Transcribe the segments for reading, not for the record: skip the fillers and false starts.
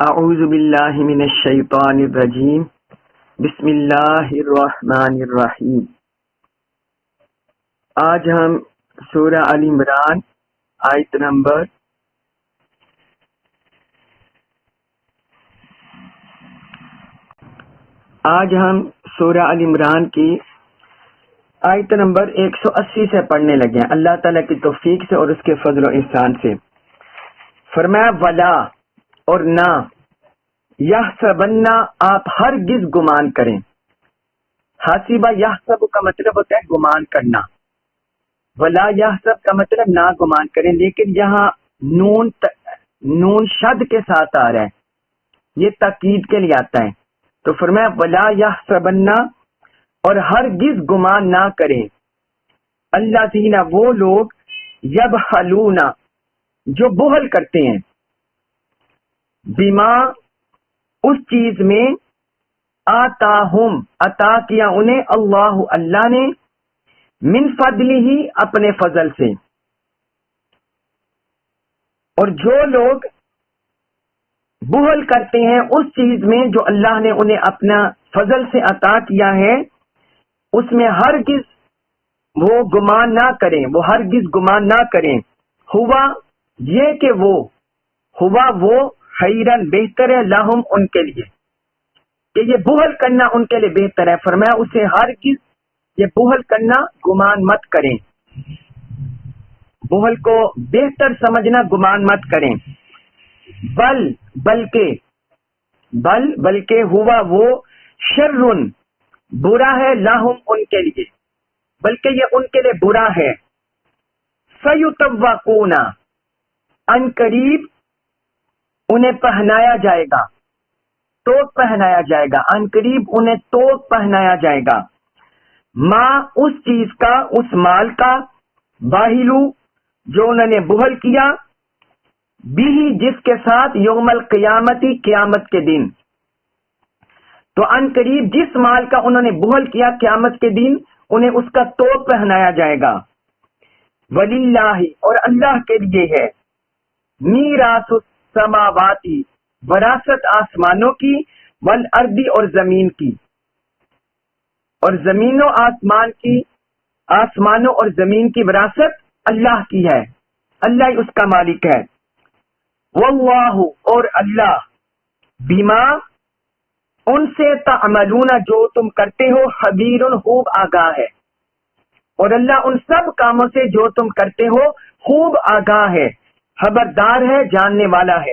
اعوذ باللہ من الشیطان الرجیم بسم اللہ الرحمن الرحیم۔ آج ہم سورہ آل عمران آیت نمبر کی آیت نمبر 180 سے پڑھنے لگے ہیں اللہ تعالیٰ کی توفیق سے اور اس کے فضل و احسان سے۔ فرمایا ولا اور نہ، یحسبن آپ ہرگز گمان کریں۔ حاسبہ یحسب کا مطلب ہوتا ہے گمان کرنا، ولا یحسب کا مطلب نہ گمان کریں، لیکن یہاں نون شد کے ساتھ آ رہا ہے، یہ تاکید کے لیے آتا ہے۔ تو فرمایا ولا یحسبن، اور ہرگز گمان نہ کریں، الذین وہ لوگ، یبخلون جو بخل کرتے ہیں، بما اس چیز میں، آتاہم عطا کیا انہیں، اللہ نے، من فضلہ ہی اپنے فضل سے۔ اور جو لوگ بخل کرتے ہیں اس چیز میں جو اللہ نے انہیں اپنا فضل سے عطا کیا ہے، اس میں ہرگز وہ گمان نہ کریں، وہ ہرگز گمان نہ کریں، ہوا یہ کہ وہ خیرن بہتر ہے، لہم ان کے لیے، کہ یہ بخل کرنا ان کے لیے بہتر ہے۔ فرمایا اسے ہرگز یہ بخل کرنا گمان مت کریں، بخل کو بہتر سمجھنا گمان مت کریں، بلکہ ہوا وہ شرن برا ہے، لہم ان کے لیے، بلکہ یہ ان کے لیے برا ہے۔ سیطوقون ان قریب انہیں پہنایا جائے گا، توق پہنایا جائے گا، ان قریب انہیں توق پہنایا جائے گا، ماں اس چیز کا، اس مال کا، باہلو جو انہوں نے بخل کیا، بھی جس کے ساتھ، یوم القیامتی قیامت کے دن، تو ان قریب جس مال کا انہوں نے بخل کیا قیامت کے دن انہیں اس کا توق پہنایا جائے گا۔ وللہ اور اللہ کے لیے ہے، میراث السماواتی وراثت آسمانوں کی، والارض اور زمین کی، اور زمین و آسمان کی، آسمانوں اور زمین کی وراثت اللہ کی ہے، اللہ ہی اس کا مالک ہے۔ واللہ اور اللہ، بما ان سے، تعملون جو تم کرتے ہو، خبیر خوب آگاہ ہے، اور اللہ ان سب کاموں سے جو تم کرتے ہو خوب آگاہ ہے، خبردار ہے، جاننے والا ہے۔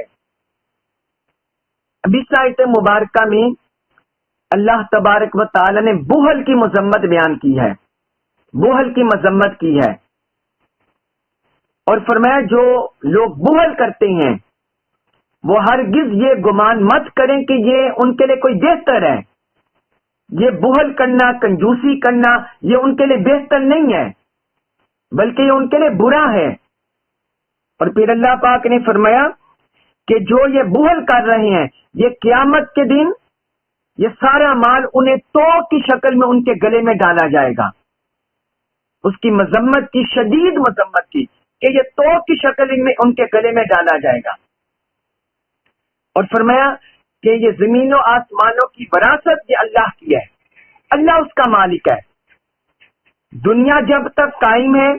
اب اس آیت مبارکہ میں اللہ تبارک و تعالی نے بخل کی مذمت بیان کی ہے، بخل کی مذمت کی ہے، اور فرمایا جو لوگ بخل کرتے ہیں وہ ہرگز یہ گمان مت کریں کہ یہ ان کے لیے کوئی بہتر ہے، یہ بخل کرنا، کنجوسی کرنا، یہ ان کے لیے بہتر نہیں ہے، بلکہ یہ ان کے لیے برا ہے۔ اور پھر اللہ پاک نے فرمایا کہ جو یہ بخل کر رہے ہیں، یہ قیامت کے دن یہ سارا مال انہیں توق کی شکل میں ان کے گلے میں ڈالا جائے گا، اس کی مذمت کی، شدید مذمت کی، کہ یہ توق کی شکل میں ان کے گلے میں ڈالا جائے گا۔ اور فرمایا کہ یہ زمین و آسمانوں کی وراثت یہ اللہ کی ہے، اللہ اس کا مالک ہے، دنیا جب تک قائم ہے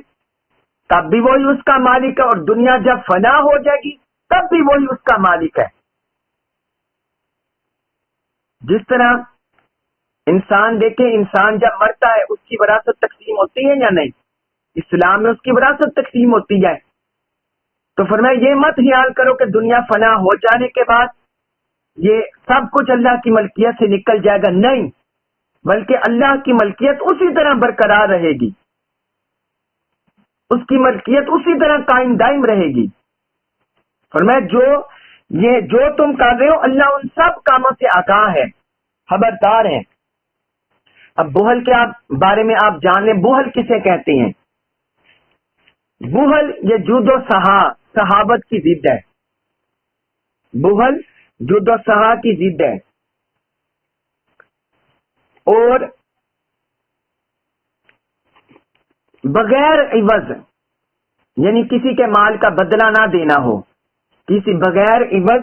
تب بھی وہی اس کا مالک ہے، اور دنیا جب فنا ہو جائے گی تب بھی وہی اس کا مالک ہے۔ جس طرح انسان دیکھیں، انسان جب مرتا ہے اس کی وراثت تقسیم ہوتی ہے یا نہیں؟ اسلام میں اس کی وراثت تقسیم ہوتی ہے۔ تو فرمایا یہ مت خیال کرو کہ دنیا فنا ہو جانے کے بعد یہ سب کچھ اللہ کی ملکیت سے نکل جائے گا، نہیں، بلکہ اللہ کی ملکیت اسی طرح برقرار رہے گی، اس کی ملکیت اسی طرح قائم دائم رہے گی۔ فرمایا جو تم کر رہے ہو اللہ ان سب کاموں سے آگاہ ہے، خبردار ہے۔ اب بخل کے بارے میں آپ جان لیں، بخل کسے کہتے ہیں؟ بخل یہ جود و صحابت کی ضد ہے، بخل جود و صحا کی ضد ہے، اور بغیر عوض یعنی کسی کے مال کا بدلہ نہ دینا ہو، کسی بغیر عوض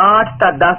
8 ta 10,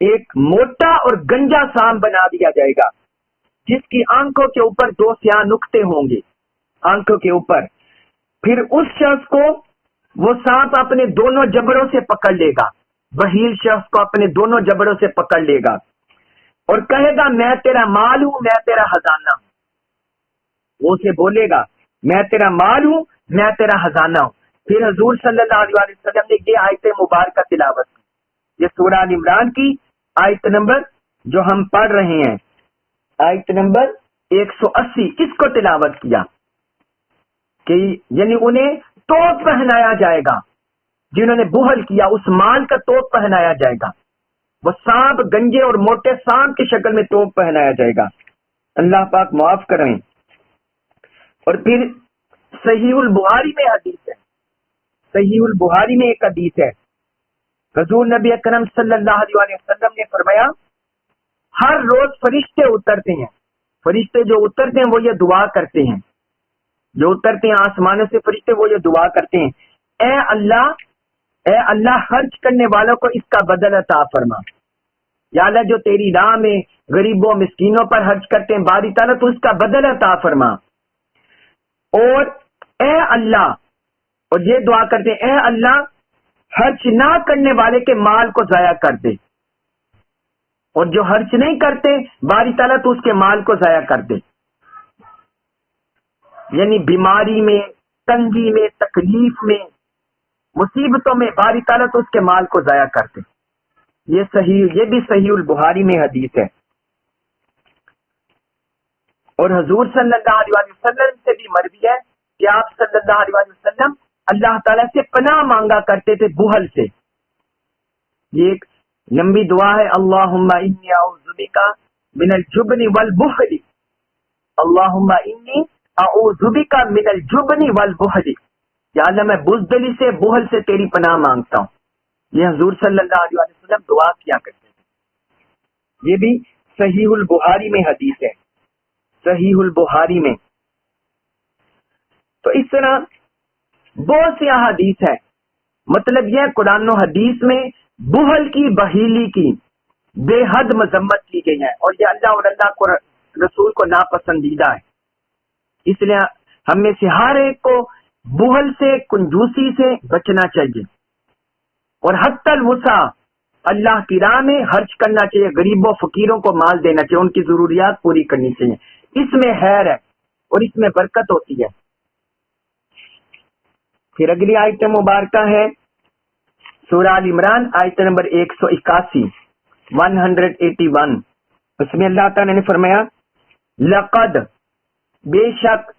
ایک موٹا اور گنجا سانپ بنا دیا جائے گا جس کی آنکھوں کے اوپر 2 سیاہ نقطے ہوں گے آنکھوں کے اوپر. پھر اس شخص کو وہ سانپ اپنے دونوں جبڑوں سے پکڑ لے گا, بہیل شخص کو اپنے دونوں جبڑوں سے پکڑ لے گا اور کہے گا میں تیرا مال ہوں, میں تیرا خزانہ ہوں. وہ اسے بولے گا میں تیرا مال ہوں, میں تیرا خزانہ ہوں. پھر حضور صلی اللہ علیہ وسلم نے یہ آیت مبارکہ تلاوت کی, یہ سورہ آل عمران کی آیت نمبر جو ہم پڑھ رہے ہیں, آیت نمبر 180, اس کو تلاوت کیا کہ یعنی انہیں توپ پہنایا جائے گا, جنہوں نے بہل کیا اس مال کا توپ پہنایا جائے گا. وہ سانپ, گنجے اور موٹے سانپ کی شکل میں توپ پہنایا جائے گا. اللہ پاک معاف کریں. اور پھر صحیح البخاری میں حدیث ہے, صحیح البخاری میں ایک حدیث ہے, حضور نبی اکرم صلی اللہ علیہ وسلم نے فرمایا ہر روز فرشتے اترتے ہیں, فرشتے جو اترتے ہیں وہ یہ دعا کرتے ہیں, جو اترتے ہیں آسمانوں سے فرشتے وہ یہ دعا کرتے ہیں اے اللہ خرچ کرنے والوں کو اس کا بدل عطا فرما. یا اللہ جو تیری راہ میں غریبوں مسکینوں پر خرچ کرتے ہیں باری تعالیٰ تو اس کا بدل عطا فرما. اور اے اللہ, اور یہ دعا کرتے ہیں اے اللہ خرچ نہ کرنے والے کے مال کو ضائع کر دے, اور جو خرچ نہیں کرتے باری تعالیٰ تو اس کے مال کو ضائع کر دے. یعنی بیماری میں, تنگی میں, تکلیف میں, مصیبتوں میں باری تعالیٰ تو اس کے مال کو ضائع کر دے. یہ بھی صحیح البخاری میں حدیث ہے. اور حضور صلی اللہ علیہ وسلم سے بھی مروی ہے کہ آپ صلی اللہ علیہ وسلم اللہ تعالیٰ سے پناہ مانگا کرتے تھے بہل سے. یہ ایک لمبی دعا ہے, اللہم انی اعوذ بک من الجبن والبخل, اللہم انی اعوذ بک من الجبن والبخل, یا اللہ میں بزدلی سے, بخل سے تیری پناہ مانگتا ہوں. یہ حضور صلی اللہ علیہ وسلم دعا کیا کرتے تھے. یہ بھی صحیح البخاری میں حدیث ہے, صحیح البخاری میں. تو اس طرح بہت سی احادیث ہے. مطلب یہ قرآن و حدیث میں بخل کی, بخیلی کی بے حد مذمت کی گئی ہے, اور یہ اللہ اور اللہ کو رسول کو ناپسندیدہ ہے. اس لیے ہم میں سے ہر ایک کو بخل سے, کنجوسی سے بچنا چاہیے, اور حتی الوسع اللہ کی راہ میں خرچ کرنا چاہیے, غریبوں فقیروں کو مال دینا چاہیے, ان کی ضروریات پوری کرنی چاہیے. اس میں خیر ہے اور اس میں برکت ہوتی ہے. پھر اگلی آیت مبارکہ ہے سورہ آل عمران آیت نمبر 181, 181. اس میں اللہ تعالیٰ نے فرمایا لقد, بے شک,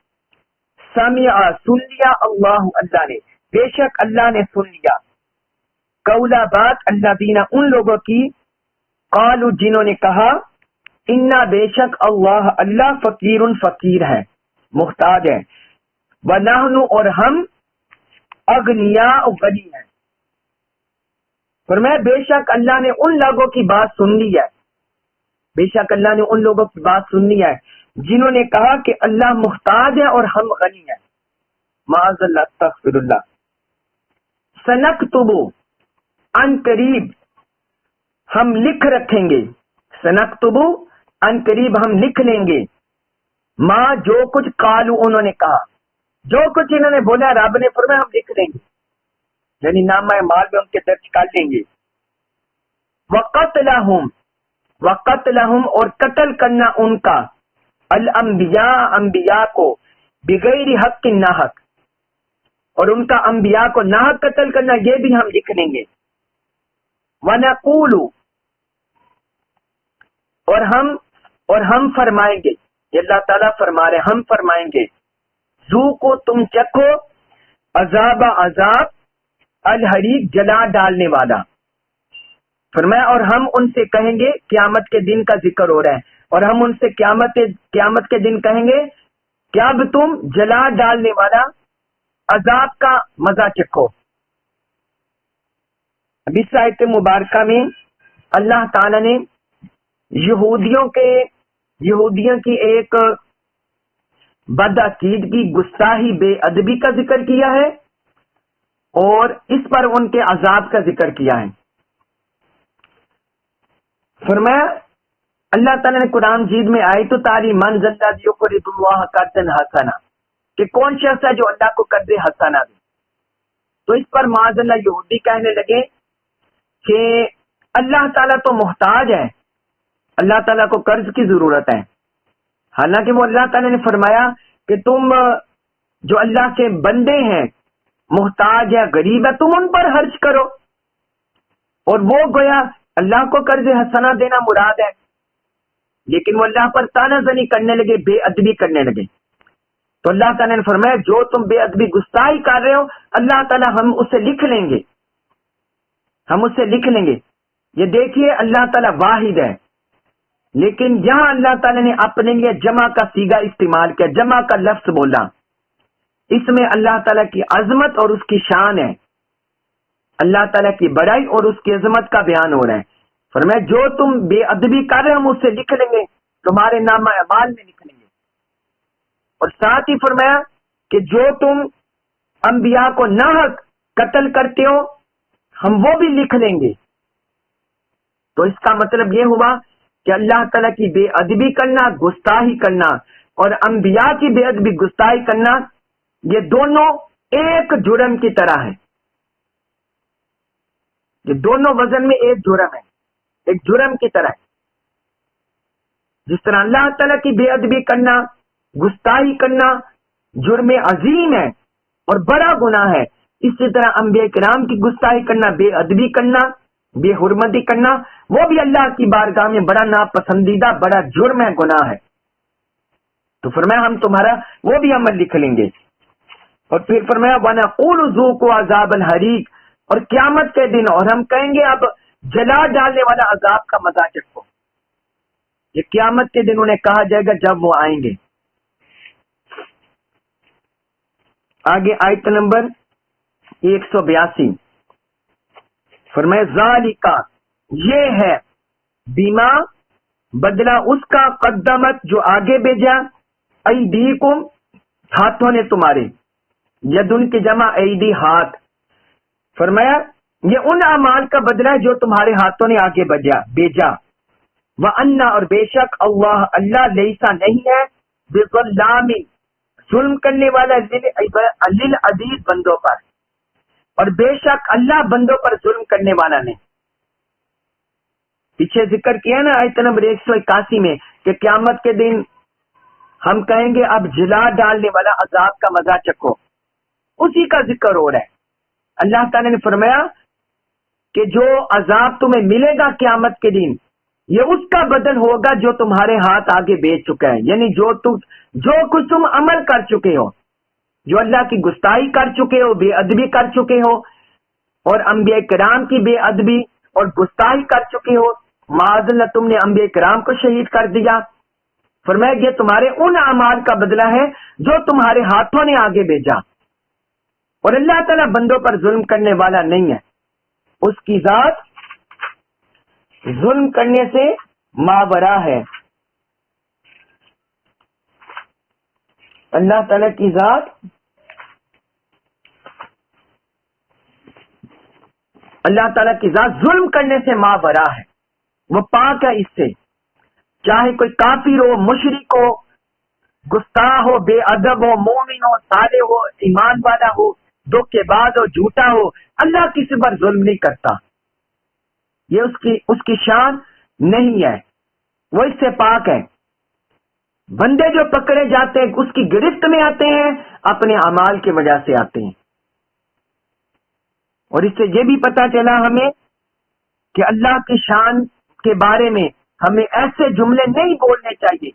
سمع, سن لیا, اللہ نے, بے شک اللہ نے سن لیا, قولا, بات, الذین, ان لوگوں کی, قالوا, جنہوں نے کہا, انا, بے شک, اللہ فقیر, فقیر ہے, محتاج ہے, ونحن, اور ہم, اغنیاء, غنی ہیں. فرمایا بے شک اللہ نے ان لوگوں کی بات سن لی ہے, بے شک اللہ نے ان لوگوں کی بات سن لی ہے جنہوں نے کہا کہ اللہ محتاج ہے اور ہم غنی ہیں. معاذ اللہ, استغفر اللہ. سنکتب, ان قریب ہم لکھ رکھیں گے, سنکتب, ان قریب ہم لکھ لیں گے, ماں, جو کچھ, قالو, انہوں نے کہا, جو کچھ انہوں نے بولا رب نے فرمایا ہم لکھ لیں گے, یعنی نامہ مال میں ان کے درج کر لیں گے. وقتلہم, وقتلہم, اور قتل کرنا ان کا, الانبیاء, انبیاء کو, بغیر حق, ناحق, اور ان کا انبیاء کو ناحق قتل کرنا یہ بھی ہم لکھ لیں گے. وَنَقُولُ, اور ہم فرمائیں گے, یہ اللہ تعالیٰ فرما رہے ہم فرمائیں گے, ذوقوا, تم چکھو, عذاب, عذاب, الحریق, جلا ڈالنے والا. فرمایا اور ہم ان سے کہیں گے, قیامت کے دن کا ذکر ہو رہا ہے, اور ہم ان سے قیامت کے دن کہیں گے کہ اب تم جلا ڈالنے والا عذاب کا مزہ چکھو. اب اس آیت مبارکہ میں اللہ تعالی نے یہودیوں کی ایک بدعقیدگی, گستاخی, بے ادبی کا ذکر کیا ہے, اور اس پر ان کے عذاب کا ذکر کیا ہے. فرمایا اللہ تعالیٰ نے قرآن مجید میں آئی تو تاری من زندہ دیو کو رد اللہ قرضًا حسنا کہ کون شخص ہے جو اللہ کو قرض حسنا دے. تو اس پر معاذ اللہ یہودی کہنے لگے کہ اللہ تعالیٰ تو محتاج ہے، اللہ تعالیٰ کو قرض کی ضرورت ہے. حالانکہ وہ اللہ تعالیٰ نے فرمایا کہ تم جو اللہ کے بندے ہیں، محتاج ہے، غریب ہے، تم ان پر خرچ کرو. اور وہ گویا اللہ کو قرض حسنا دینا مراد ہے، لیکن وہ اللہ پر تانا زنی کرنے لگے، بے ادبی کرنے لگے. تو اللہ تعالیٰ نے فرمایا جو تم بے ادبی گستاخی کر رہے ہو اللہ تعالیٰ ہم اسے لکھ لیں گے، ہم اسے لکھ لیں گے. یہ دیکھیے اللہ تعالیٰ واحد ہے، لیکن یہاں اللہ تعالیٰ نے اپنے لیے جمع کا صیغہ استعمال کیا، جمع کا لفظ بولا. اس میں اللہ تعالیٰ کی عظمت اور اس کی شان ہے، اللہ تعالیٰ کی بڑائی اور اس کی عظمت کا بیان ہو رہا ہے. فرمایا جو تم بے ادبی کر رہے ہم اسے لکھ لیں گے، تمہارے نامہ اعمال میں لکھ لیں گے. اور ساتھ ہی فرمایا کہ جو تم انبیاء کو ناحق قتل کرتے ہو ہم وہ بھی لکھ لیں گے. تو اس کا مطلب یہ ہوا کہ اللہ تعالیٰ کی بے ادبی کرنا، گستاخی کرنا اور انبیاء کی بے ادبی گستاخی کرنا، یہ دونوں ایک جرم کی طرح ہے. یہ دونوں وزن میں ایک جرم ہے، ایک جرم کی طرح ہے. جس طرح اللہ تعالیٰ کی بے ادبی کرنا، گستاخی کرنا جرم عظیم ہے اور بڑا گناہ ہے، اسی طرح انبیاء کرام کی گستاخی کرنا، بے ادبی کرنا، بے حرمتی کرنا، وہ بھی اللہ کی بارگاہ میں بڑا ناپسندیدہ، بڑا جرم ہے، گناہ ہے. تو فرمایا ہم تمہارا وہ بھی عمل لکھ لیں گے. اور پھر فرمایا وَنَقُولُ ذُوقُوا عَذَابَ الْحَرِيقِ، اور قیامت کے دن اور ہم کہیں گے اب جلا ڈالنے والا عذاب کا مزہ چکھو. یہ قیامت کے دن انہیں کہا جائے گا جب وہ آئیں گے. آگے آیت نمبر 182 فرمائے ذالک، یہ ہے بیما، بدلہ اس کا، قدمت جو آگے بھیجا، ایدیکم ہاتھوں نے تمہارے، یدن کی جمع ایدی ہاتھ. فرمایا یہ ان اعمال کا بدلہ ہے جو تمہارے ہاتھوں نے آگے بھیجا. وَأَنَّ، اور بے شک اللہ لیسا نہیں ہے، بظلام ظلم کرنے والا، للعزیز بندوں پر، اور بے شک اللہ بندوں پر ظلم کرنے والا نہیں. پیچھے ذکر کیا نا آیت نمبر 181 میں کہ قیامت کے دن ہم کہیں گے اب جلا ڈالنے والا عذاب کا مزہ چکھو، اسی کا ذکر ہو رہا ہے. اللہ تعالی نے فرمایا کہ جو عذاب تمہیں ملے گا قیامت کے دن یہ اس کا بدل ہوگا جو تمہارے ہاتھ آگے بیچ چکا ہے. یعنی جو کچھ تم عمل کر چکے ہو، جو اللہ کی گستاخی کر چکے ہو، بے ادبی کر چکے ہو، اور انبیاء کرام کی بے ادبی اور گستاخی کر چکے ہو، معاذ اللہ تم نے انبیاء کرام کو شہید کر دیا. فرمایا یہ تمہارے ان اعمال کا بدلہ ہے جو تمہارے ہاتھوں نے آگے بھیجا. اور اللہ تعالیٰ بندوں پر ظلم کرنے والا نہیں ہے، اس کی ذات ظلم کرنے سے ماورا ہے. اللہ تعالیٰ کی ذات ظلم کرنے سے ماورا ہے، وہ پاک ہے اس سے. چاہے کوئی کافر ہو، مشرک ہو، گستاخ ہو، بے ادب ہو، مومن ہو، صالح ہو، ایمان والا ہو، دھوکے باز ہو، جھوٹا ہو، اللہ کسی پر ظلم نہیں کرتا. یہ اس کی شان نہیں ہے، وہ اس سے پاک ہے. بندے جو پکڑے جاتے ہیں اس کی گرفت میں آتے ہیں، اپنے اعمال کی وجہ سے آتے ہیں. اور اس سے یہ بھی پتا چلا ہمیں کہ اللہ کی شان کے بارے میں ہمیں ایسے جملے نہیں بولنے چاہیے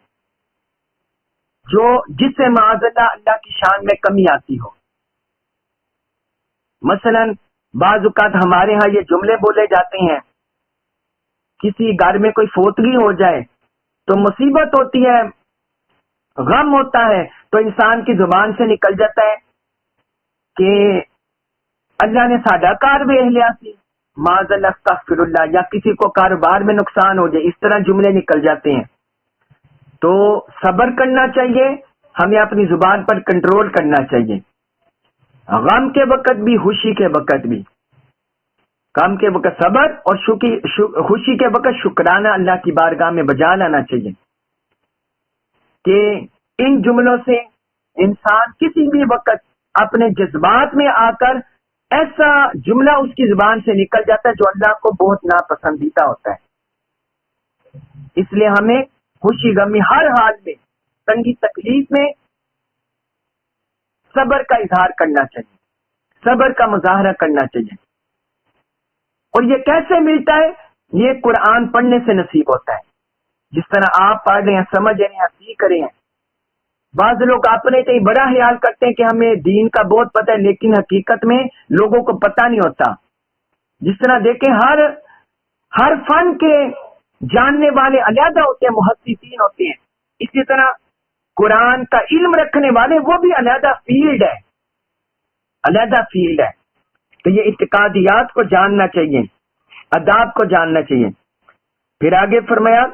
جس سے معاذ اللہ کی شان میں کمی آتی ہو. مثلا بعض اوقات ہمارے ہاں یہ جملے بولے جاتے ہیں، کسی گھر میں کوئی فوتگی ہو جائے تو مصیبت ہوتی ہے، غم ہوتا ہے، تو انسان کی زبان سے نکل جاتا ہے کہ اللہ نے ساڈا کار ویکھ لیا سی، معاذ اللہ استغفر اللہ، یا کسی کو کاروبار میں نقصان ہو جائے، اس طرح جملے نکل جاتے ہیں. تو صبر کرنا چاہیے، ہمیں اپنی زبان پر کنٹرول کرنا چاہیے، غم کے وقت بھی، خوشی کے وقت بھی. کام کے وقت صبر اور خوشی کے وقت شکرانہ اللہ کی بارگاہ میں بجا لانا چاہیے کہ ان جملوں سے انسان کسی بھی وقت اپنے جذبات میں آ کر ایسا جملہ اس کی زبان سے نکل جاتا ہے جو اللہ کو بہت ناپسندیدہ ہوتا ہے. اس لیے ہمیں خوشی غمی ہر حال میں، تنگی تکلیف میں صبر کا اظہار کرنا چاہیے، صبر کا مظاہرہ کرنا چاہیے. اور یہ کیسے ملتا ہے؟ یہ قرآن پڑھنے سے نصیب ہوتا ہے. جس طرح آپ پڑھ رہے ہیں، سمجھ رہے ہیں، سیکھ رہے ہیں. بعض لوگ اپنے سے بڑا خیال کرتے ہیں کہ ہمیں دین کا بہت پتہ ہے، لیکن حقیقت میں لوگوں کو پتہ نہیں ہوتا. جس طرح دیکھیں ہر فن کے جاننے والے علیحدہ ہوتے ہیں، محدثین ہوتے ہیں، اسی طرح قرآن کا علم رکھنے والے وہ بھی علیحدہ فیلڈ ہے، علیحدہ فیلڈ ہے. تو یہ اعتقادیات کو جاننا چاہیے، آداب کو جاننا چاہیے. پھر آگے فرمایا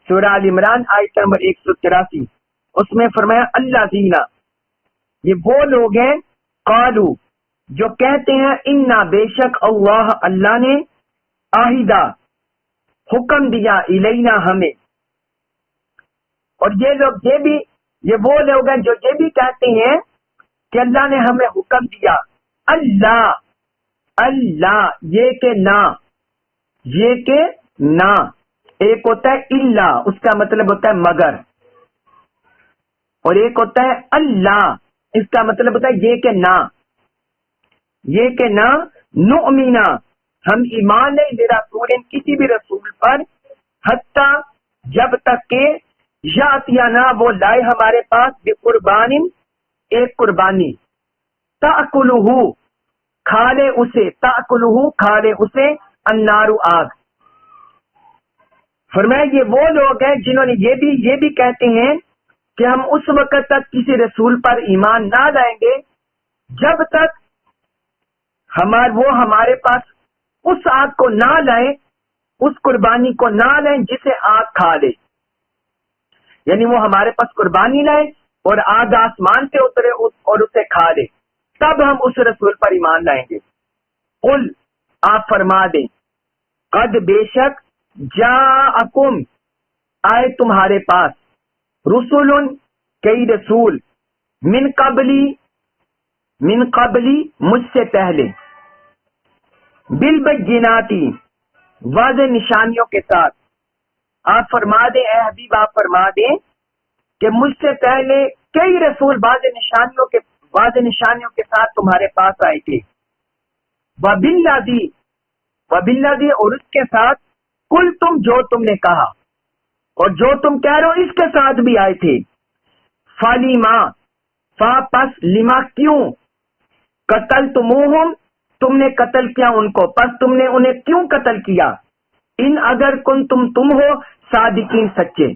سورہ آل عمران آیت نمبر 183، اس میں فرمایا اللہ دینا، یہ وہ لوگ ہیں قالو جو کہتے ہیں انا بے شک اللہ نے آہدہ حکم دیا الینا ہمیں. اور یہ لوگ یہ وہ لوگ ہیں جو یہ بھی کہتے ہیں کہ اللہ نے ہمیں حکم دیا. اللہ یہ کہ نہ ایک ہوتا ہے اللہ، اس کا مطلب ہوتا ہے مگر، اور ایک ہوتا ہے اللہ، اس کا مطلب ہوتا ہے یہ کہ نہ نؤمنا ہم ایمان لے لرسول کسی بھی رسول پر، حتی جب تک کہ یاتینا وہ لائے ہمارے پاس بقربان ایک قربانی، تأکلہ کھا لے اسے النار آگ. فرمایا یہ وہ لوگ ہیں جنہوں نے یہ بھی کہتے ہیں کہ ہم اس وقت تک کسی رسول پر ایمان نہ لائیں گے جب تک وہ ہمارے پاس اس آگ کو نہ لائیں، اس قربانی کو نہ لائیں جسے آگ کھا لے. یعنی وہ ہمارے پاس قربانی لائے اور آگ آسمان سے اترے اور اسے کھا لے، تب ہم اس رسول پر ایمان لائیں گے. قل آپ فرما دیں قد بے شک جاءکم آئے تمہارے پاس رسول کئی رسول من قبلی مجھ سے پہلے، بالبیناتی واضح نشانیوں کے ساتھ. آپ فرما دیں اے حبیب، آپ فرما دیں کہ مجھ سے پہلے کئی رسول واضح نشانیوں کے ساتھ تمہارے پاس آئے تھے. وبالذی اور اس کے ساتھ کل تم جو تم نے کہا اور جو تم کہہ رہے ہو اس کے ساتھ بھی آئے تھے. پس لما کیوں قتلتموہم تم نے قتل کیا ان کو، پس تم نے انہیں کیوں قتل کیا. ان اگر تم ہو صادقین سچے،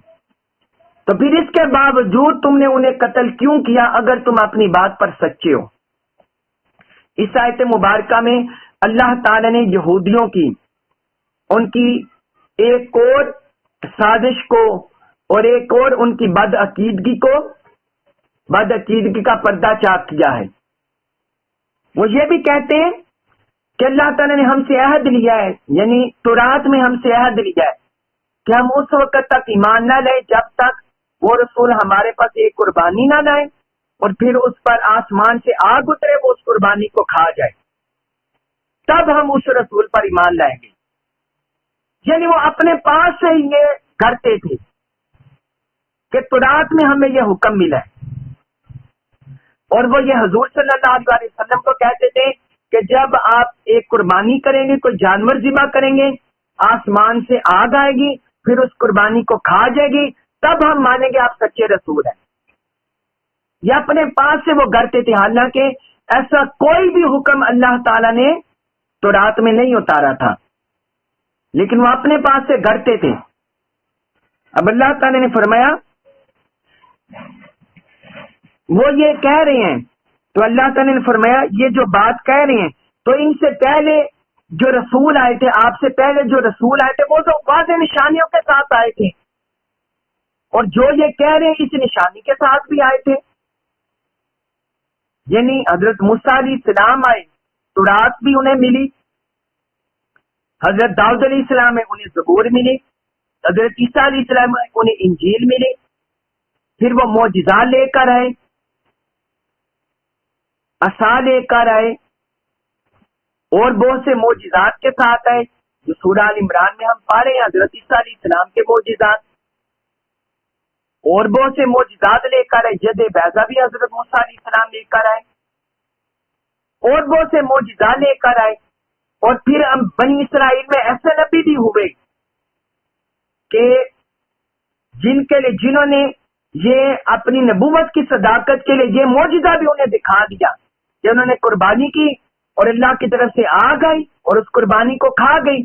تو پھر اس کے باوجود تم نے انہیں قتل کیوں کیا اگر تم اپنی بات پر سچے ہو. اس آیت مبارکہ میں اللہ تعالی نے یہودیوں کی ان کی ایک اور سازش کو اور ایک اور ان کی بدعقیدگی کا پردہ چاک کیا ہے. وہ یہ بھی کہتے ہیں کہ اللہ تعالیٰ نے ہم سے عہد لیا ہے، یعنی تورات میں ہم سے عہد لیا ہے کہ ہم اس وقت تک ایمان نہ لیں جب تک وہ رسول ہمارے پاس ایک قربانی نہ لائے اور پھر اس پر آسمان سے آگ اترے، وہ اس قربانی کو کھا جائے، تب ہم اس رسول پر ایمان لائیں گے. یعنی وہ اپنے پاس سے یہ کرتے تھے کہ تورات میں ہمیں یہ حکم ملا ہے، اور وہ یہ حضور صلی اللہ علیہ وسلم کو کہتے تھے کہ جب آپ ایک قربانی کریں گے، کوئی جانور ذبح کریں گے، آسمان سے آگ آئے گی، پھر اس قربانی کو کھا جائے گی، تب ہم مانیں گے آپ سچے رسول ہیں. یہ اپنے پاس سے وہ کرتے تھے، حالانکہ ایسا کوئی بھی حکم اللہ تعالیٰ نے تورات میں نہیں اتارا تھا، لیکن وہ اپنے پاس سے کرتے تھے. اب اللہ تعالیٰ نے فرمایا وہ یہ کہہ رہے ہیں، تو اللہ تعالیٰ نے فرمایا یہ جو بات کہہ رہے ہیں تو ان سے پہلے جو رسول آئے تھے، آپ سے پہلے جو رسول آئے تھے، وہ تو واضح نشانیوں کے ساتھ آئے تھے، اور جو یہ کہہ رہے ہیں اس نشانی کے ساتھ بھی آئے تھے. یعنی حضرت موسیٰ علیہ السلام آئے، تورات بھی انہیں ملی، حضرت داؤد علیہ السلام ہے انہیں زبور ملے، حضرت عیسیٰ علیہ السلام ہے انہیں انجیل ملے، پھر وہ معجزات لے کر آئے، عصا لے کر آئے، اور بہت سے معجزات کے ساتھ آئے جو سورہ آل عمران میں ہم پا رہے ہیں، حضرت عیسیٰ علیہ السلام کے معجزات، اور بہت سے معجزات لے کر آئے، جد بیضا بھی حضرت موسیٰ علیہ السلام لے کر آئے، اور بہت سے معجزات لے کر آئے، اور پھر ہم بنی اسرائیل میں ایسے نبی بھی ہوئے کہ جنہوں نے یہ اپنی نبوت کی صداقت کے لیے یہ معجزہ بھی انہیں دکھا دیا کہ انہوں نے قربانی کی اور اللہ کی طرف سے آگ آئی اور اس قربانی کو کھا گئی،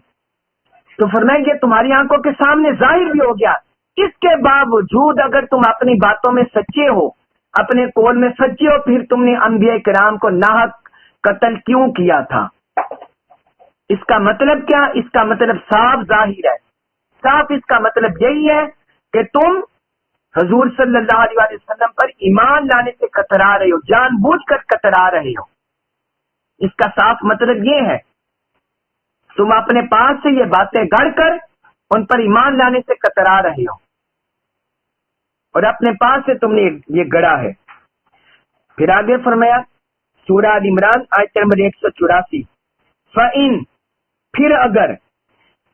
تو فرمایا یہ تمہاری آنکھوں کے سامنے ظاہر بھی ہو گیا۔ اس کے باوجود اگر تم اپنی باتوں میں سچے ہو، اپنے قول میں سچے ہو، پھر تم نے انبیاء کرام کو ناحق قتل کیوں کیا تھا؟ اس کا مطلب کیا؟ اس کا مطلب صاف ظاہر ہے، صاف اس کا مطلب یہی ہے کہ تم حضور صلی اللہ علیہ وسلم پر ایمان لانے سے کترا رہے ہو، جان بوجھ کر کترا رہے ہو۔ اس کا صاف مطلب یہ ہے، تم اپنے پاس سے یہ باتیں گڑھ کر ان پر ایمان لانے سے کترا رہے ہو، اور اپنے پاس سے تم نے یہ گڑھا ہے۔ پھر آگے فرمایا سورہ آل عمران آیت نمبر 184، فَإِن پھر اگر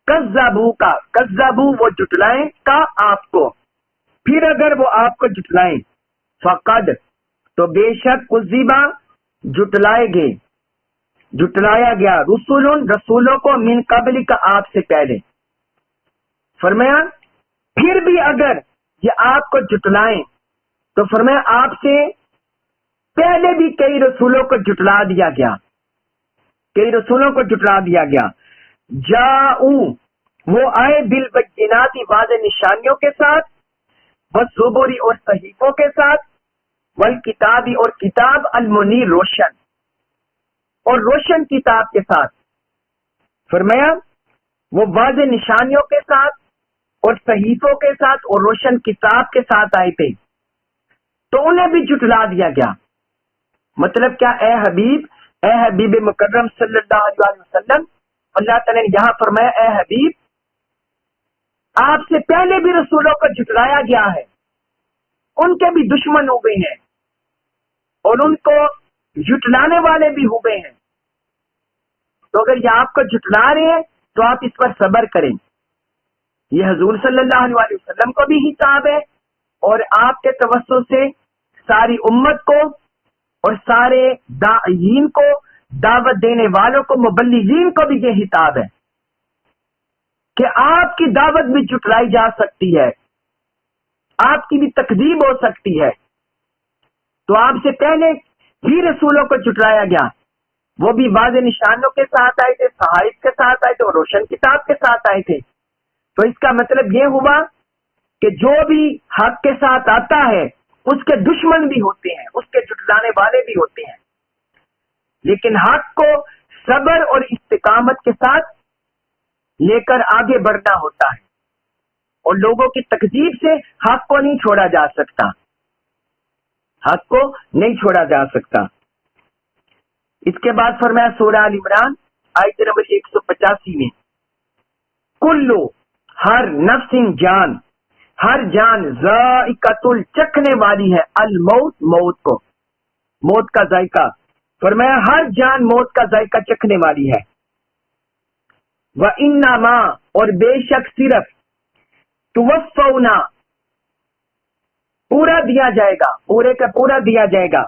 کذبوا کا کذبوا وہ جھٹلائیں کا آپ کو، پھر اگر وہ آپ کو جھٹلائیں، فقد تو بے شک کذبا جھٹلائے گئے، جھٹلایا گیا، رسول رسولوں کو من قبل کا آپ سے پہلے۔ فرمایا پھر بھی اگر یہ آپ کو جھٹلائیں تو فرمایا آپ سے پہلے بھی کئی رسولوں کو جھٹلا دیا گیا، کئی رسولوں کو جھٹلا دیا گیا۔ جاؤ وہ آئے بالبینات واضح نشانیوں کے ساتھ، والزبور اور صحیفوں کے ساتھ، والکتابی اور کتاب المنیر روشن، اور روشن کتاب کے ساتھ۔ فرمایا وہ واضح نشانیوں کے ساتھ اور صحیفوں کے ساتھ اور روشن کتاب کے ساتھ آئے تھے، تو انہیں بھی جھٹلا دیا گیا۔ مطلب کیا؟ اے حبیب مکرم صلی اللہ علیہ وسلم، اللہ تعالیٰ نے یہاں فرمایا اے حبیب آپ سے پہلے بھی رسولوں کو جھٹلایا گیا ہے، ان کے بھی دشمن ہوئے ہیں اور ان کو جھٹلانے والے بھی ہوئے ہیں، تو اگر یہ آپ کو جھٹلا رہے ہیں تو آپ اس پر صبر کریں۔ یہ حضور صلی اللہ علیہ وسلم کو بھی خطاب ہے، اور آپ کے توسط سے ساری امت کو اور سارے داعین کو، دعوت دینے والوں کو، مبلغین کو بھی یہ خطاب ہے کہ آپ کی دعوت بھی جھٹلائی جا سکتی ہے، آپ کی بھی تکذیب ہو سکتی ہے۔ تو آپ سے پہلے بھی رسولوں کو جھٹلایا گیا، وہ بھی واضح نشانوں کے ساتھ آئے تھے، صحائف کے ساتھ آئے تھے اور روشن کتاب کے ساتھ آئے تھے۔ تو اس کا مطلب یہ ہوا کہ جو بھی حق کے ساتھ آتا ہے اس کے دشمن بھی ہوتے ہیں، اس کے جھٹلانے والے بھی ہوتے ہیں، لیکن حق کو صبر اور استقامت کے ساتھ لے کر آگے بڑھنا ہوتا ہے، اور لوگوں کی تکذیب سے حق کو نہیں چھوڑا جا سکتا، حق کو نہیں چھوڑا جا سکتا۔ اس کے بعد فرمایا سورہ آل عمران آیت نمبر 185 میں، کلو ہر نفس جان، ہر جان ذائقۃ چکھنے والی ہے، الموت موت کو، موت کا ذائقہ۔ فرمایا ہر جان موت کا ذائقہ چکھنے والی ہے۔ وَإِنَّمَا اور بے شک صرف، توفونا پورا دیا جائے گا، پورے کا پورا دیا جائے گا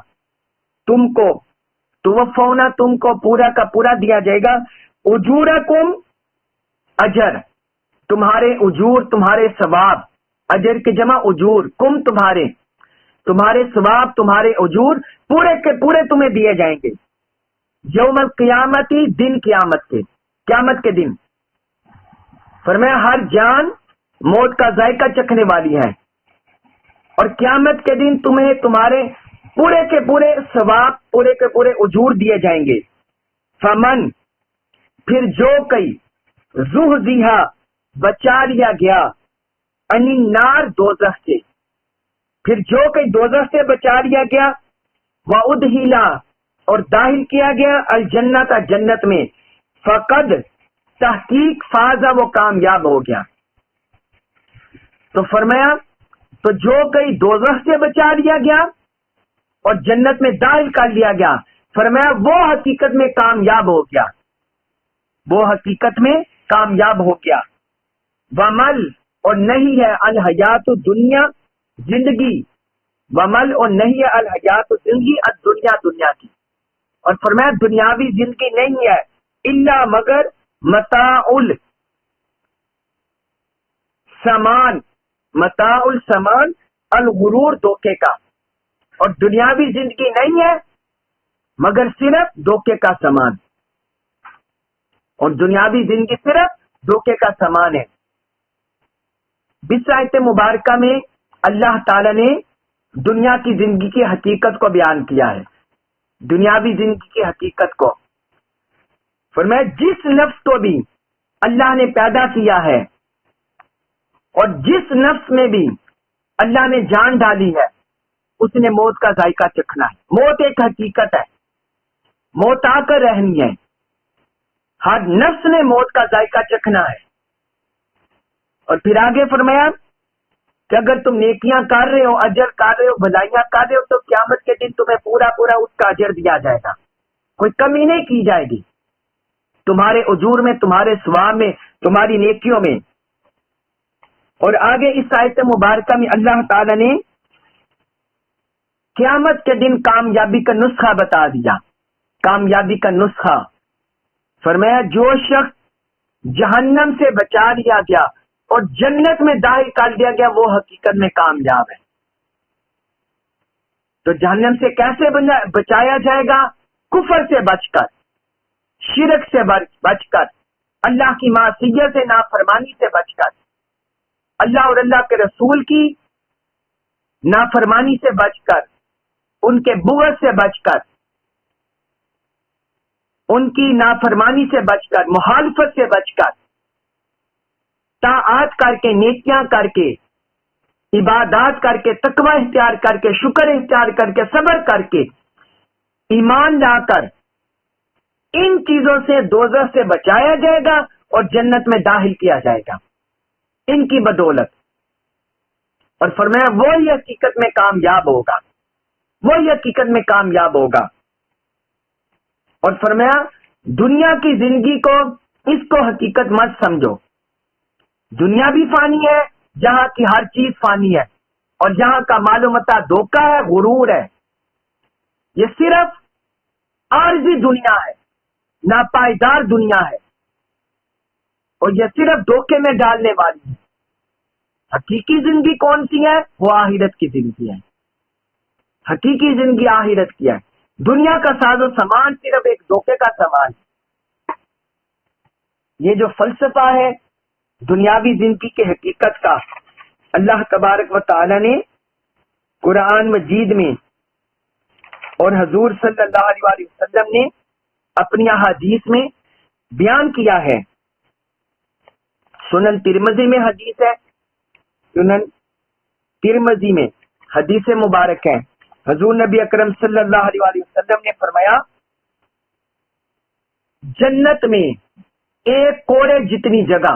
تم کو، توفونا تم کو پورا کا پورا دیا جائے گا، اجورکم اجر تمہارے، اجور تمہارے ثواب، اجر کے جمع اجور، کم تمہارے، تمہارے ثواب، تمہارے اجور پورے کے پورے تمہیں دیے جائیں گے، یوم القیامتی دن قیامت کے، قیامت کے دن۔ فرمایا ہر جان موت کا ذائقہ چکھنے والی ہے، اور قیامت کے دن تمہیں تمہارے پورے کے پورے ثواب، پورے کے پورے اجور دیے جائیں گے۔ فمن پھر جو کئی زحزح بچا لیا گیا، عن النار دوزخ سے، پھر جو کئی دوزخ سے بچا لیا گیا، وادخل اور داخل کیا گیا الجنت جنت میں، فقد تحقیق فازہ وہ کامیاب ہو گیا. تو فرمایا تو جو کہیں دوزخ سے بچا لیا گیا اور جنت میں داخل کر لیا گیا، فرمایا وہ حقیقت میں کامیاب ہو گیا، وہ حقیقت میں کامیاب ہو گیا. ومل اور نہیں ہے الحیات دنیا زندگی، ومل اور نہیں ہے الحیات زندگی الدنیا دنیا کی. اور فرمایا دنیاوی زندگی نہیں ہے الا مگر متاع السمان، متاع السمان الغرور دھوکے کا. اور دنیاوی زندگی نہیں ہے مگر صرف دھوکے کا سامان، اور دنیاوی زندگی صرف دھوکے کا سامان ہے. اس آیت مبارکہ میں اللہ تعالی نے دنیا کی زندگی کی حقیقت کو بیان کیا ہے، دنیاوی زندگی کی حقیقت کو. فرمایا جس نفس کو بھی اللہ نے پیدا کیا ہے اور جس نفس میں بھی اللہ نے جان ڈالی ہے، اس نے موت کا ذائقہ چکھنا ہے. موت ایک حقیقت ہے، موت آ کر رہنی ہے. ہر نفس نے موت کا ذائقہ چکھنا ہے. اور پھر آگے فرمایا کہ اگر تم نیکیاں کر رہے ہو، اجر کر رہے ہو، بھلائیاں کر رہے ہو، تو قیامت کے دن تمہیں پورا پورا اس کا اجر دیا جائے گا، کوئی کمی نہیں کی جائے گی تمہارے اجور میں، تمہارے ثواب میں، تمہاری نیکیوں میں. اور آگے اس آیت مبارکہ میں اللہ تعالی نے قیامت کے دن کامیابی کا نسخہ بتا دیا، کامیابی کا نسخہ. فرمایا جو شخص جہنم سے بچا لیا گیا اور جنت میں داخل کر دیا گیا وہ حقیقت میں کامیاب ہے. تو جہنم سے کیسے بچایا جائے گا؟ کفر سے بچ کر، شرک سے بچ کر، اللہ کی معصیت سے، نافرمانی سے بچ کر، اللہ اور اللہ کے رسول کی نافرمانی سے بچ کر، ان کے بغض سے بچ کر، ان کی نافرمانی سے بچ کر، مخالفت سے بچ کر، طاعات کر کے، نیکیاں کر کے، عبادات کر کے، تقوی اختیار کر کے، شکر اختیار کر کے، صبر کر کے، ایمان لا کر ان چیزوں سے دوزخ سے بچایا جائے گا اور جنت میں داخل کیا جائے گا ان کی بدولت. اور فرمایا وہی حقیقت میں کامیاب ہوگا، وہی حقیقت میں کامیاب ہوگا. اور فرمایا دنیا کی زندگی کو، اس کو حقیقت مت سمجھو. دنیا بھی فانی ہے، جہاں کی ہر چیز فانی ہے، اور جہاں کا معلومات دھوکہ ہے، غرور ہے. یہ صرف عارضی دنیا ہے، ناپائیدار دنیا ہے، اور یہ صرف دھوکے میں ڈالنے والی ہے. حقیقی زندگی کون سی ہے؟ وہ آخرت کی زندگی ہے. حقیقی زندگی آخرت کی ہے. دنیا کا ساز و سامان صرف ایک دھوکے کا سامان ہے. یہ جو فلسفہ ہے دنیاوی زندگی کی حقیقت کا، اللہ تبارک و تعالی نے قرآن مجید میں اور حضور صلی اللہ علیہ وسلم نے اپنی احادیث میں بیان کیا ہے. سنن ترمذی میں حدیث ہے، سنن ترمذی میں حدیث مبارک ہے. حضور نبی اکرم صلی اللہ علیہ وسلم نے فرمایا جنت میں ایک کوڑے جتنی جگہ،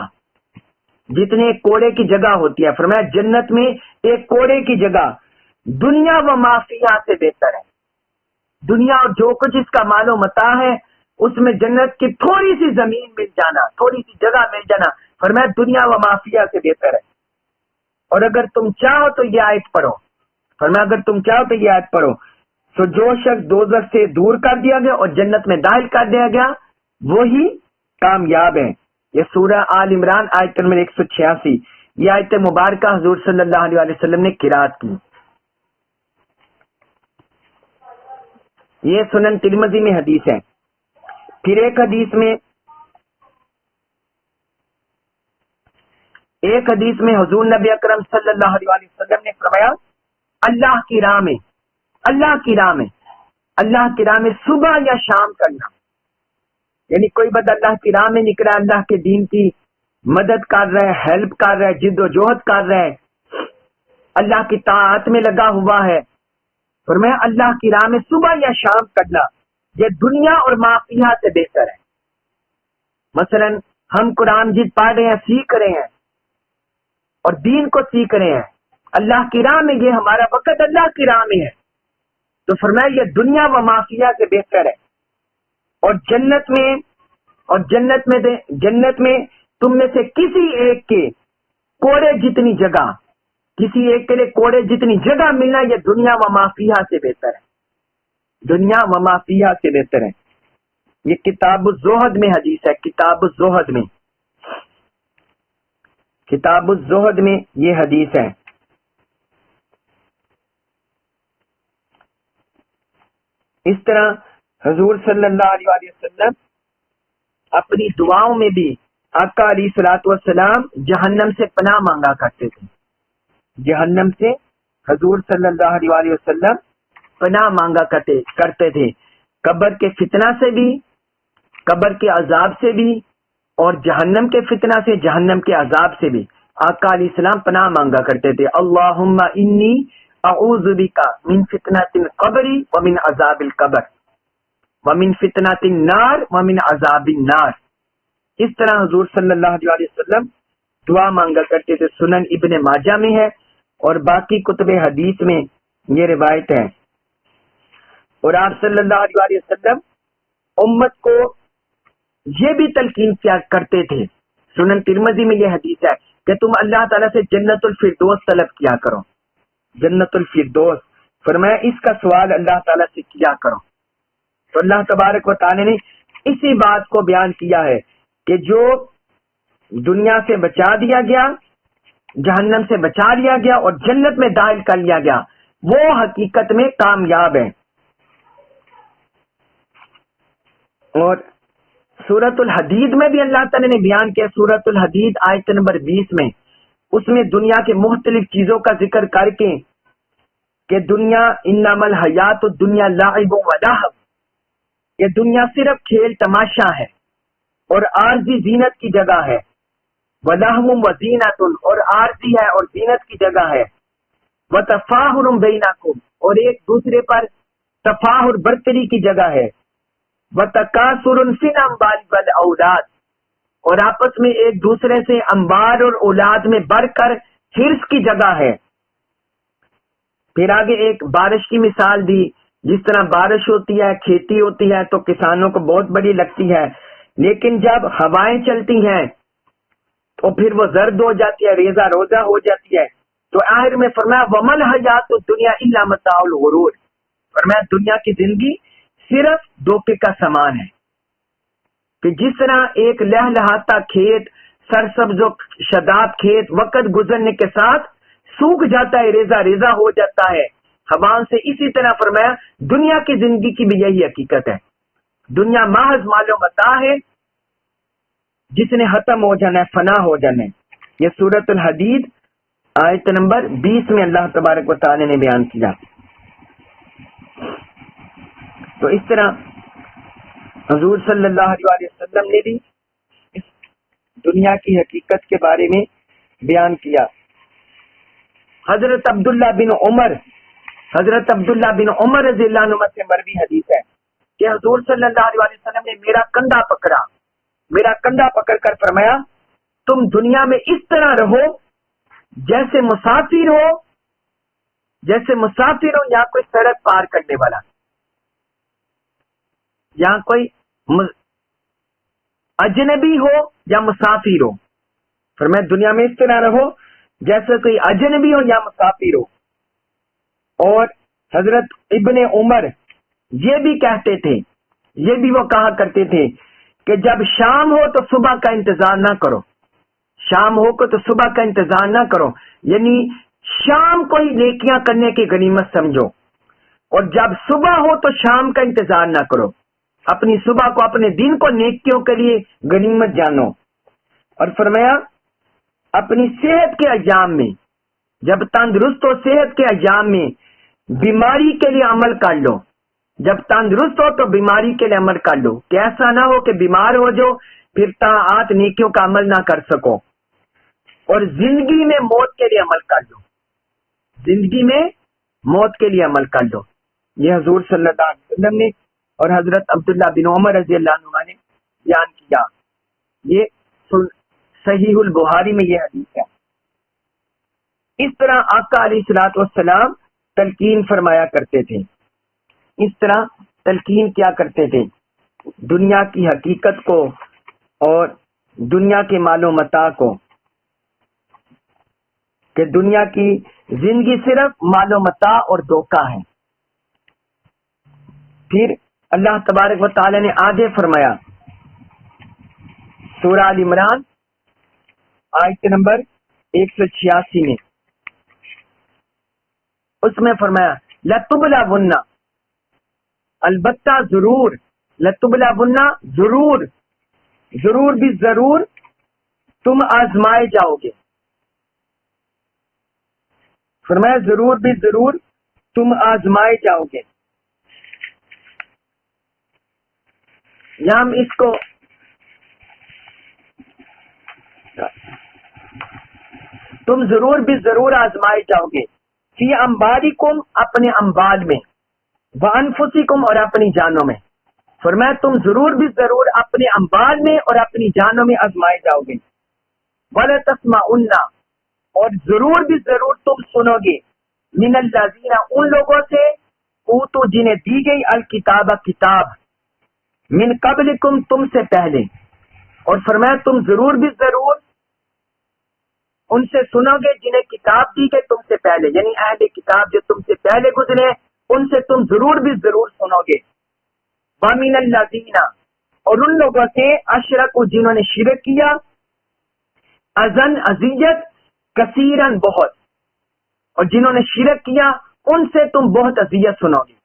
جتنے کوڑے کی جگہ ہوتی ہے، فرمایا جنت میں ایک کوڑے کی جگہ دنیا و ما فیہا سے بہتر ہے. دنیا اور جو کچھ اس کا مال و متاع ہے، اس میں جنت کی تھوڑی سی زمین مل جانا، تھوڑی سی جگہ مل جانا، فرمایا دنیا و ما فیہا سے بہتر ہے. اور اگر تم چاہو تو یہ آیت پڑھو، فرمایا اگر تم چاہو تو یہ آیت پڑھو. تو جو شخص دوزخ سے دور کر دیا گیا اور جنت میں داخل کر دیا گیا وہی کامیاب ہے. یہ سورہ آل عمران آیت نمبر 186. یہ آیت مبارکہ حضور صلی اللہ علیہ وسلم نے قرات کی. یہ سنن ترمذی میں حدیث ہے. پھر ایک حدیث میں حضور نبی اکرم صلی اللہ علیہ وسلم نے فرمایا اللہ کی راہ میں، اللہ کی راہ میں، اللہ کی راہ میں صبح یا شام کرنا، یعنی کوئی بندہ اللہ کی راہ میں نکلا، اللہ کے دین کی مدد کر رہا ہے، ہیلپ کر رہا ہے، جد و جہد کر رہا ہے، اللہ کی طاعت میں لگا ہوا ہے، فرمایا اللہ کی راہ میں صبح یا شام کرنا یہ دنیا اور ما فیہا سے بہتر ہے. مثلا ہم قرآن مجید پڑھ رہے ہیں، سیکھ رہے ہیں اور دین کو سیکھ رہے ہیں اللہ کی راہ میں، یہ ہمارا وقت اللہ کی راہ میں ہے، تو فرمایا یہ دنیا و معافیہ سے بہتر ہے۔ اور جنت میں تم میں سے کسی ایک کے کوڑے جتنی جگہ، کسی ایک کے لیے کوڑے جتنی جگہ ملنا، یہ دنیا و معافیہ سے بہتر ہے، دنیا و معافیہ سے بہتر ہے۔ یہ کتاب الزہد میں حدیث ہے، کتاب الزہد میں، کتاب الزہد میں یہ حدیث ہے۔ اس طرح حضور صلی اللہ علیہ وآلہ وسلم اپنی دعاؤں میں بھی آقا علیہ الصلوۃ والسلام جہنم سے پناہ مانگا کرتے تھے، جہنم سے حضور صلی اللہ علیہ وآلہ وسلم پناہ مانگا کرتے تھے، قبر کے فتنہ سے بھی، قبر کے عذاب سے بھی، اور جہنم کے فتنہ سے، جہنم کے عذاب سے بھی آقا علیہ السلام پناہ مانگا کرتے تھے۔ اللہم انی اعوذ بک من فتنۃ القبر ومن عذاب القبر ومن فتنۃ النار ومن عذاب النار۔ اس طرح حضور صلی اللہ علیہ وسلم دعا مانگا کرتے تھے، سنن ابن ماجہ میں ہے اور باقی کتب حدیث میں یہ روایت ہے۔ اور آپ صلی اللہ علیہ وسلم امت کو یہ بھی تلقین کیا کرتے تھے، سنن ترمذی میں یہ حدیث ہے کہ تم اللہ تعالیٰ سے جنت الفردوس طلب کیا کرو، جنت الفردوس، فرمایا اس کا سوال اللہ تعالیٰ سے کیا کرو۔ تو اللہ تبارک و تعالیٰ نے اسی بات کو بیان کیا ہے کہ جو دنیا سے بچا دیا گیا، جہنم سے بچا لیا گیا اور جنت میں داخل کر لیا گیا، وہ حقیقت میں کامیاب ہے۔ اور سورۃ الحدید میں بھی اللہ تعالیٰ نے بیان کیا، سورۃ الحدید آیت نمبر 20 میں، اس میں دنیا کے مختلف چیزوں کا ذکر کر کے کہ دنیا انما الحیات الدنیا لعب و لہو، یہ دنیا صرف کھیل تماشا ہے اور عارضی زینت کی جگہ ہے، وَلَهْوٌ وَزِینَةٌ، اور عارضی ہے اور زینت کی جگہ ہے، وَتَفَاخُرٌ بَیْنَکُمْ، اور ایک دوسرے پر تفاخر برتری کی جگہ ہے، وَتَکَاثُرٌ فِی الْأَمْوَالِ وَالْأَوْلَادِ، اور آپس میں ایک دوسرے سے انبار اور اولاد میں بڑھ کر حرص کی جگہ ہے۔ پھر آگے ایک بارش کی مثال دی، جس طرح بارش ہوتی ہے، کھیتی ہوتی ہے تو کسانوں کو بہت بڑی لگتی ہے، لیکن جب ہوائیں چلتی ہیں تو پھر وہ زرد ہو جاتی ہے، ریزہ روزہ ہو جاتی ہے۔ تو آخر میں فرمایا وَمَا الْحَیَاةُ الدُّنْیَا إِلَّا مَتَاعُ الْغُرُورِ، فرمایا دنیا کی زندگی صرف دھوکے کا سامان ہے، کہ جس طرح ایک لہلہاتا کھیت، سرسبز و شاداب کھیت وقت گزرنے کے ساتھ سوکھ جاتا ہے، ریزہ ریزہ ہو جاتا ہے ہواؤں سے، اسی طرح فرمایا دنیا کی زندگی کی بھی یہی حقیقت ہے، دنیا محض مال و متاع ہے جس نے ختم ہو جانا ہے، فنا ہو جانا ہے۔ یہ سورۃ الحدید آیت نمبر 20 میں اللہ تبارک و تعالی نے بیان کیا۔ تو اس طرح حضور صلی اللہ علیہ وسلم نے بھی اس دنیا کی حقیقت کے بارے میں بیان کیا۔ حضرت عبداللہ بن عمر رضی اللہ عنہ سے مروی حدیث ہے کہ حضور صلی اللہ علیہ وسلم نے میرا کندھا پکڑ کر فرمایا تم دنیا میں اس طرح رہو جیسے مسافر ہو یا کوئی سڑک پار کرنے والا، یا کوئی اجنبی ہو یا مسافر ہو، فرمایا دنیا میں اس طرح رہو جیسے کوئی اجنبی ہو یا مسافر ہو۔ اور حضرت ابن عمر یہ بھی کہتے تھے، یہ بھی وہ کہا کرتے تھے کہ جب شام ہو تو صبح کا انتظار نہ کرو، شام ہو تو صبح کا انتظار نہ کرو، یعنی شام کو ہی نیکیاں کرنے کی غنیمت سمجھو، اور جب صبح ہو تو شام کا انتظار نہ کرو، اپنی صبح کو، اپنے دن کو نیکیوں کے لیے غنیمت جانو۔ اور فرمایا اپنی صحت کے ایام میں، جب تندرست ہو صحت کے ایام میں بیماری کے لیے عمل کر لو، جب تندرست ہو تو بیماری کے لیے عمل کر لو، کہ ایسا نہ ہو کہ بیمار ہو جو پھر طاعات نیکیوں کا عمل نہ کر سکو۔ اور زندگی میں موت کے لیے عمل کر لو، زندگی میں موت کے لیے عمل کر لو۔ یہ حضور صلی اللہ علیہ وسلم نے اور حضرت عبداللہ بن عمر رضی اللہ عنہ نے بیان کیا۔ یہ صحیح البخاری میں یہ حدیث ہے۔ اس طرح آقا علیہ الصلوۃ والسلام تلقین فرمایا کرتے تھے، اس طرح تلقین کیا کرتے تھے دنیا کی حقیقت کو اور دنیا کے مال و متاع کو، کہ دنیا کی زندگی صرف مال و متاع اور دھوکہ ہے۔ پھر اللہ تبارک و تعالی نے آگے فرمایا سورہ آل عمران آیت نمبر 186 میں، اس میں فرمایا لَتُبْلَوُنَّ، البتہ ضرور، لَتُبْلَوُنَّ ضرور، ضرور بھی ضرور تم آزمائے جاؤ گے، فرمایا ضرور بھی ضرور تم آزمائے جاؤ گے۔ یہاں ہم اس کو تم ضرور بھی ضرور آزمائے جاؤ گے، فی انبالکم، اپنے انبال میں، وانفسکم، اور اپنی جانوں میں، فرمایا تم ضرور بھی ضرور اپنے انبال میں اور اپنی جانوں میں آزمائے جاؤ گے۔ وَلَتَسْمَعُنَّ، اور ضرور بھی ضرور تم سنو گے، من الذین، ان لوگوں سے، اوتوا، جنہیں دی گئی، الکتاب، کتاب، من قبلکم، تم سے پہلے، اور فرمایا تم ضرور بھی ضرور ان سے سنو گے جنہیں کتاب دی گئی تم سے پہلے، یعنی اہل کتاب جو تم سے پہلے گزرے ان سے تم ضرور بھی ضرور سنو گے۔ وَمِنَ الَّذِينَ، اور ان لوگوں سے، اشرکوا، جنہوں نے شرک کیا، اذًا، اذیت، کثیراً، بہت، اور جنہوں نے شرک کیا ان سے تم بہت اذیت سنو گے،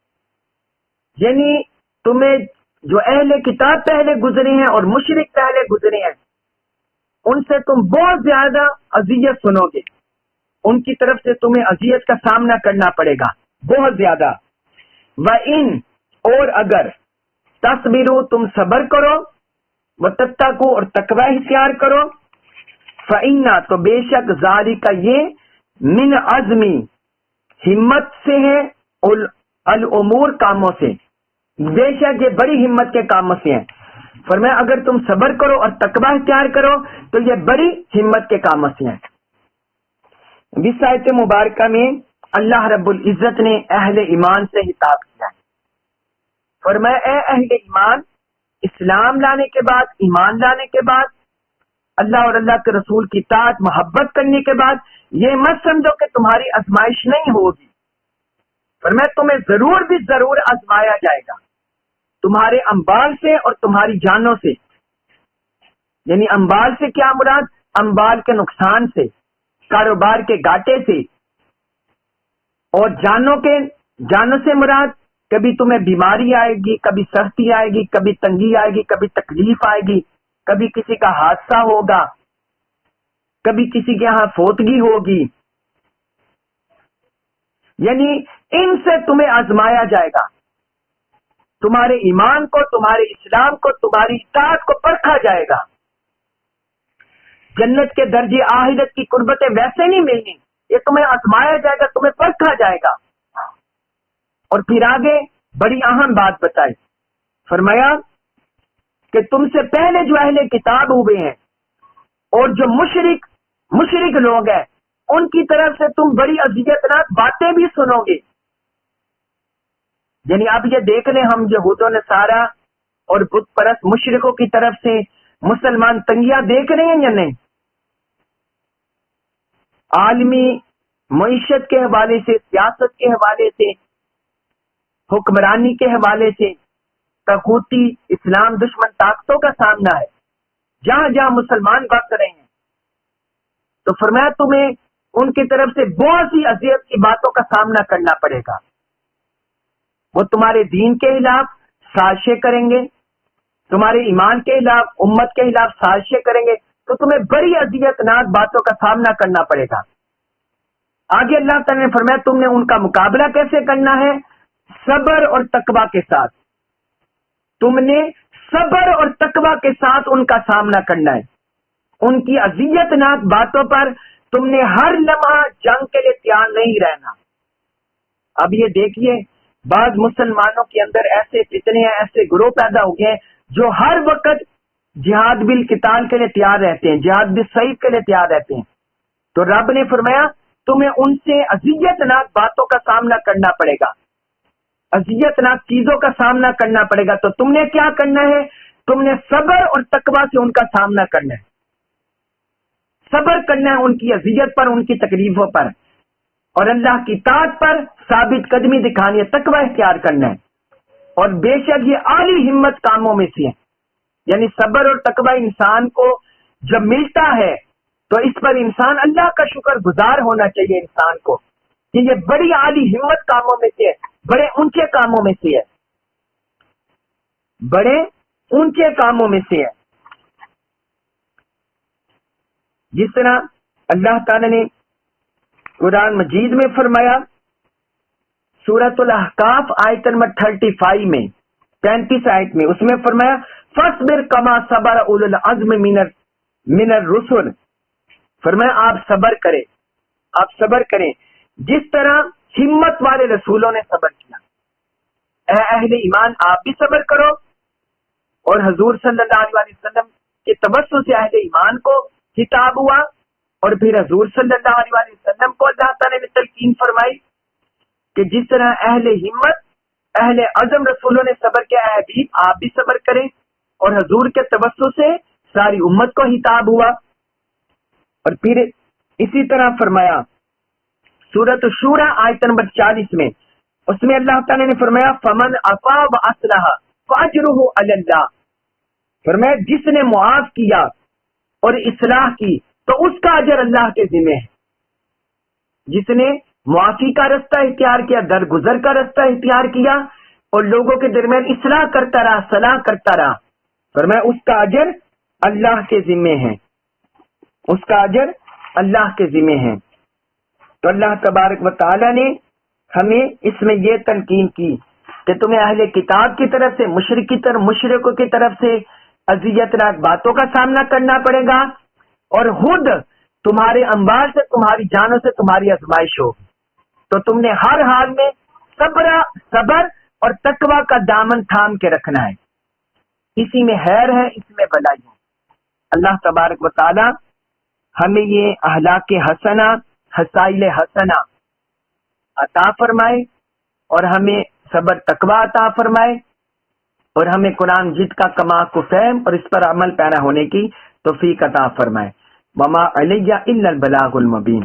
یعنی تمہیں جو اہل کتاب پہلے گزرے ہیں اور مشرک پہلے گزرے ہیں ان سے تم بہت زیادہ اذیت سنو گے، ان کی طرف سے تمہیں اذیت کا سامنا کرنا پڑے گا بہت زیادہ۔ وَإِن، اور اگر، تصبروا، تم صبر کرو، وَتَتَّقُوا، اور تقوی اختیار کرو، فَإِنَّ، تو بے شک، ذَلِکَ، یہ، من عزمی، ہمت سے ہے، الامور، کاموں سے، بے شک یہ بڑی ہمت کے کاموں سے ہیں۔ فرمایا اگر تم صبر کرو اور تقوی اختیار کرو تو یہ بڑی ہمت کے کاموں سے ہیں۔ اس آیت مبارکہ میں اللہ رب العزت نے اہل ایمان سے خطاب کیا ہے، فرمایا اے اہل ایمان، اسلام لانے کے بعد، ایمان لانے کے بعد، اللہ اور اللہ کے رسول کی اطاعت، محبت کرنے کے بعد یہ مت سمجھو کہ تمہاری آزمائش نہیں ہوگی، فرمایا تمہیں ضرور بھی ضرور آزمایا جائے گا، تمہارے انبال سے اور تمہاری جانوں سے، یعنی انبال سے کیا مراد؟ انبال کے نقصان سے، کاروبار کے گھاٹے سے، اور جانوں سے مراد کبھی تمہیں بیماری آئے گی، کبھی سختی آئے گی، کبھی تنگی آئے گی، کبھی تکلیف آئے گی، کبھی کسی کا حادثہ ہوگا، کبھی کسی کے ہاں فوتگی ہوگی، یعنی ان سے تمہیں آزمایا جائے گا، تمہارے ایمان کو، تمہارے اسلام کو، تمہاری اطاعت کو پرکھا جائے گا۔ جنت کے درجے، آخرت کی قربتیں ویسے نہیں ملنی، یہ تمہیں آزمایا جائے گا، تمہیں پرکھا جائے گا۔ اور پھر آگے بڑی اہم بات بتائی، فرمایا کہ تم سے پہلے جو اہل کتاب ہوئے ہیں اور جو مشرک لوگ ہیں ان کی طرف سے تم بڑی اذیتناک باتیں بھی سنو گے، یعنی اب یہ دیکھ لیں ہم یہود و نصارہ اور بت پرست مشرکوں کی طرف سے مسلمان تنگیاں دیکھ رہے ہیں یا نہیں؟ عالمی معیشت کے حوالے سے، سیاست کے حوالے سے، حکمرانی کے حوالے سے طاغوتی اسلام دشمن طاقتوں کا سامنا ہے، جہاں جہاں مسلمان بس رہے ہیں، تو فرمایا تمہیں ان کی طرف سے بہت سی اذیت کی باتوں کا سامنا کرنا پڑے گا، وہ تمہارے دین کے خلاف سازشیں کریں گے، تمہارے ایمان کے خلاف، امت کے خلاف سازشیں کریں گے، تو تمہیں بڑی اذیتناک باتوں کا سامنا کرنا پڑے گا۔ آگے اللہ تعالیٰ نے فرمایا تم نے ان کا مقابلہ کیسے کرنا ہے؟ صبر اور تقوی کے ساتھ، تم نے صبر اور تقوی کے ساتھ ان کا سامنا کرنا ہے، ان کی اذیتناک باتوں پر تم نے ہر لمحہ جنگ کے لیے تیار نہیں رہنا۔ اب یہ دیکھیے بعض مسلمانوں کے اندر ایسے فتنے ہیں، ایسے گروہ پیدا ہو گئے ہیں جو ہر وقت جہاد بالقتال کے لیے تیار رہتے ہیں، جہاد بالسیف کے لیے تیار رہتے ہیں، تو رب نے فرمایا تمہیں ان سے اذیت ناک باتوں کا سامنا کرنا پڑے گا، اذیت ناک چیزوں کا سامنا کرنا پڑے گا، تو تم نے کیا کرنا ہے؟ تم نے صبر اور تقویٰ سے ان کا سامنا کرنا ہے، صبر کرنا ہے ان کی اذیت پر، ان کی تکلیفوں پر، اور اللہ کی طاعت پر ثابت قدمی دکھانی ہے، تقویٰ اختیار کرنا ہے۔ اور بے شک یہ اعلی ہمت کاموں میں سے ہے، یعنی صبر اور تقویٰ انسان کو جب ملتا ہے تو اس پر انسان اللہ کا شکر گزار ہونا چاہیے انسان کو کہ یہ بڑی اعلی ہمت کاموں میں سے ہے، بڑے اونچے کاموں میں سے ہے، بڑے اونچے کاموں میں سے ہے۔ جس طرح اللہ تعالی نے قرآن مجید میں فرمایا سورۃ الاحقاف آیت نمبر 35 میں 35 آیت میں، اس میں فرمایا فاصبر کما صبر اولو العزم من الرسل، فرمایا آپ صبر کریں، آپ صبر کریں جس طرح ہمت والے رسولوں نے صبر کیا۔ اے اہل ایمان آپ بھی صبر کرو، اور حضور صلی اللہ علیہ وسلم کے توسط سے اہل ایمان کو خطاب ہوا، اور پھر حضور صلی اللہ علیہ وسلم کو اللہ تعالی نے تلقین فرمائی کہ جس طرح اہل ہمت اہل عزم رسولوں نے صبر کیا، اے حبیب آپ بھی صبر کریں، اور حضور کے توسط سے ساری امت کو خطاب ہوا۔ اور پھر اسی طرح فرمایا سورۃ الشورى آیت نمبر 40 میں، اس میں اللہ تعالی نے فرمایا فمن عفا واصلح فاجرہ علی اللہ، فرمایا جس نے معاف کیا اور اصلاح کی تو اس کا اجر اللہ کے ذمہ ہے۔ جس نے معافی کا رستہ اختیار کیا، درگزر کا رستہ اختیار کیا، اور لوگوں کے درمیان اصلاح کرتا رہا، صلاح کرتا رہا، فرمایا اس کا اجر اللہ کے ذمہ ہے، اس کا اجر اللہ کے ذمہ ہے۔ تو اللہ تبارک و تعالی نے ہمیں اس میں یہ تلقین کی کہ تمہیں اہل کتاب کی طرف سے، مشرکوں کی طرف سے اذیت ناک باتوں کا سامنا کرنا پڑے گا، اور خود تمہارے انبار سے، تمہاری جانوں سے تمہاری آزمائش ہوگی، تو تم نے ہر حال میں صبر اور تقویٰ کا دامن تھام کے رکھنا ہے، اسی میں خیر ہے، اسی میں بھلائی ہے۔ اللہ تبارک و تعالی ہمیں یہ اخلاق حسنہ، خصائل حسنہ عطا فرمائے، اور ہمیں صبر تقویٰ عطا فرمائے، اور ہمیں قرآن مجید کا کما کو فہم اور اس پر عمل پیرا ہونے کی توفیق عطا فرمائے۔ وما علیہ الا البلاغ المبین۔